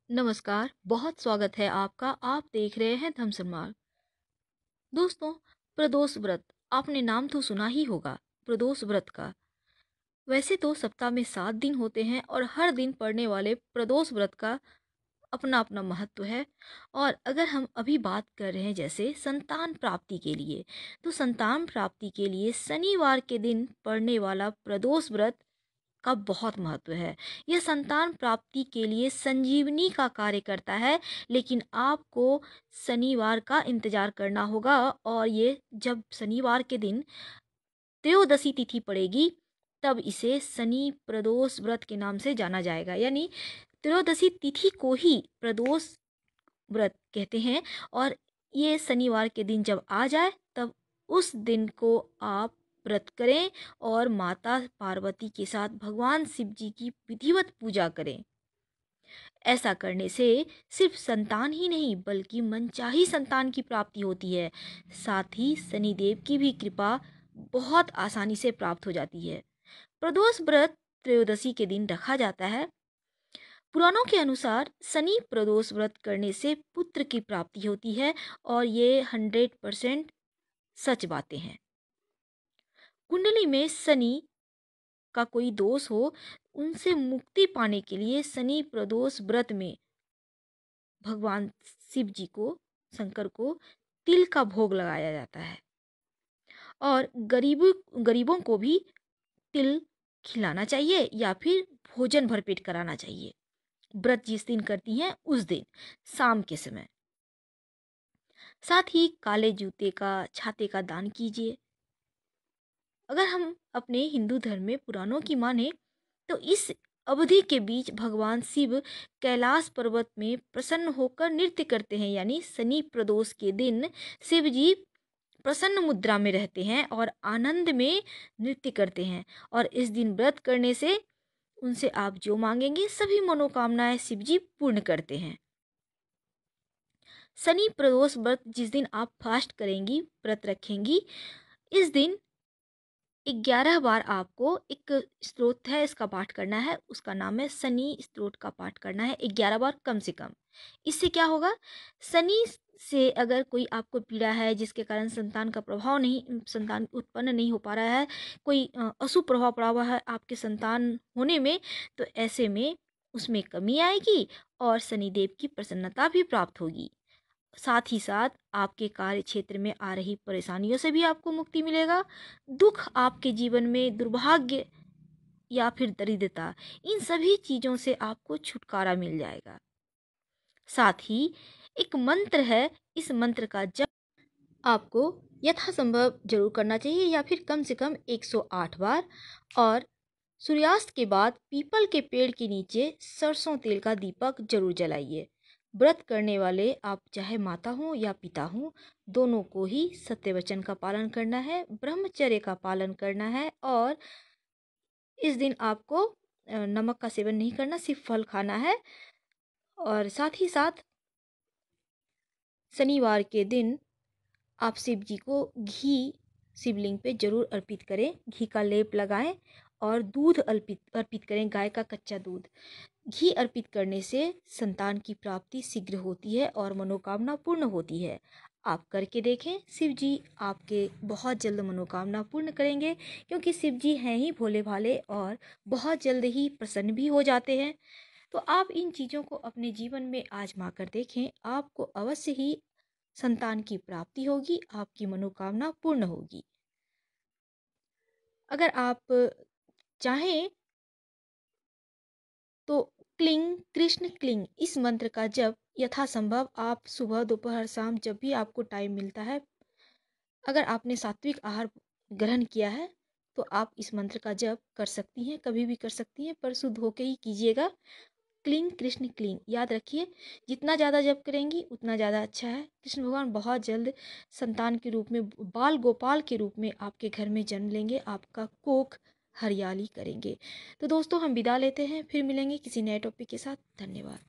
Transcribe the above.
नमस्कार, बहुत स्वागत है आपका। आप देख रहे हैं धमसमार। दोस्तों, प्रदोष व्रत आपने नाम तो सुना ही होगा प्रदोष व्रत का। वैसे तो सप्ताह में 7 दिन होते हैं और हर दिन पड़ने वाले प्रदोष व्रत का अपना अपना महत्व है। और अगर हम अभी बात कर रहे हैं जैसे संतान प्राप्ति के लिए, तो संतान प्राप्ति के लिए शनिवार के दिन पड़ने वाला प्रदोष व्रत का बहुत महत्व है। यह संतान प्राप्ति के लिए संजीवनी का कार्य करता है, लेकिन आपको शनिवार का इंतजार करना होगा। और ये जब शनिवार के दिन त्रयोदशी तिथि पड़ेगी, तब इसे शनि प्रदोष व्रत के नाम से जाना जाएगा। यानी त्रयोदशी तिथि को ही प्रदोष व्रत कहते हैं। और ये शनिवार के दिन जब आ जाए, तब उस दिन को आप व्रत करें और माता पार्वती के साथ भगवान शिव जी की विधिवत पूजा करें। ऐसा करने से सिर्फ संतान ही नहीं, बल्कि मनचाही संतान की प्राप्ति होती है। साथ ही शनिदेव की भी कृपा बहुत आसानी से प्राप्त हो जाती है। प्रदोष व्रत त्रयोदशी के दिन रखा जाता है। पुराणों के अनुसार शनि प्रदोष व्रत करने से पुत्र की प्राप्ति होती है, और ये 100% सच बातें हैं। कुंडली में शनि का कोई दोष हो, उनसे मुक्ति पाने के लिए शनि प्रदोष व्रत में भगवान शिव जी को, शंकर को तिल का भोग लगाया जाता है। और गरीबों को भी तिल खिलाना चाहिए या फिर भोजन भरपेट कराना चाहिए। व्रत जिस दिन करती हैं उस दिन शाम के समय। साथ ही काले जूते का, छाते का दान कीजिए। अगर हम अपने हिंदू धर्म में पुराणों की माने, तो इस अवधि के बीच भगवान शिव कैलाश पर्वत में प्रसन्न होकर नृत्य करते हैं। यानी शनि प्रदोष के दिन शिव जी प्रसन्न मुद्रा में रहते हैं और आनंद में नृत्य करते हैं। और इस दिन व्रत करने से उनसे आप जो मांगेंगे सभी मनोकामनाएं शिव जी पूर्ण करते हैं। शनि प्रदोष व्रत जिस दिन आप फास्ट करेंगी, व्रत रखेंगी, इस दिन 11 बार आपको एक स्तोत्र है, इसका पाठ करना है। उसका नाम है शनि स्तोत्र का पाठ करना है 11 बार कम से कम। इससे क्या होगा, शनि से अगर कोई आपको पीड़ा है जिसके कारण संतान का प्रभाव नहीं, संतान उत्पन्न नहीं हो पा रहा है, कोई अशुभ प्रभाव पड़ा हुआ है आपके संतान होने में, तो ऐसे में उसमें कमी आएगी और शनिदेव की प्रसन्नता भी प्राप्त होगी। साथ ही साथ आपके कार्य क्षेत्र में आ रही परेशानियों से भी आपको मुक्ति मिलेगा। दुख, आपके जीवन में दुर्भाग्य या फिर दरिद्रता, इन सभी चीज़ों से आपको छुटकारा मिल जाएगा। साथ ही एक मंत्र है, इस मंत्र का जप आपको यथासंभव जरूर करना चाहिए, या फिर कम से कम 108 बार। और सूर्यास्त के बाद पीपल के पेड़ के नीचे सरसों तेल का दीपक जरूर जलाइए। व्रत करने वाले, आप चाहे माता हो या पिता हो, दोनों को ही सत्य वचन का पालन करना है, ब्रह्मचर्य का पालन करना है। और इस दिन आपको नमक का सेवन नहीं करना, सिर्फ फल खाना है। और साथ ही साथ शनिवार के दिन आप शिव जी को घी शिवलिंग पे जरूर अर्पित करें, घी का लेप लगाएं और दूध अर्पित अर्पित करें, गाय का कच्चा दूध। घी अर्पित करने से संतान की प्राप्ति शीघ्र होती है और मनोकामना पूर्ण होती है। आप करके देखें, शिव जी आपके बहुत जल्द मनोकामना पूर्ण करेंगे, क्योंकि शिव जी हैं ही भोले भाले और बहुत जल्द ही प्रसन्न भी हो जाते हैं। तो आप इन चीज़ों को अपने जीवन में आजमा कर देखें, आपको अवश्य ही संतान की प्राप्ति होगी, आपकी मनोकामना पूर्ण होगी। अगर आप चाहें तो क्लिंग कृष्ण क्लिंग, इस मंत्र का जप यथासंभव आप सुबह, दोपहर, शाम, जब भी आपको टाइम मिलता है, अगर आपने सात्विक आहार ग्रहण किया है, तो आप इस मंत्र का जप कर सकती हैं, कभी भी कर सकती हैं, पर शुद्ध होके ही कीजिएगा। क्लीं कृष्ण क्लीं, याद रखिए, जितना ज़्यादा जप करेंगी उतना ज़्यादा अच्छा है। कृष्ण भगवान बहुत जल्द संतान के रूप में, बाल गोपाल के रूप में आपके घर में जन्म लेंगे, आपका कोख हरियाली करेंगे। तो दोस्तों, हम विदा लेते हैं, फिर मिलेंगे किसी नए टॉपिक के साथ। धन्यवाद।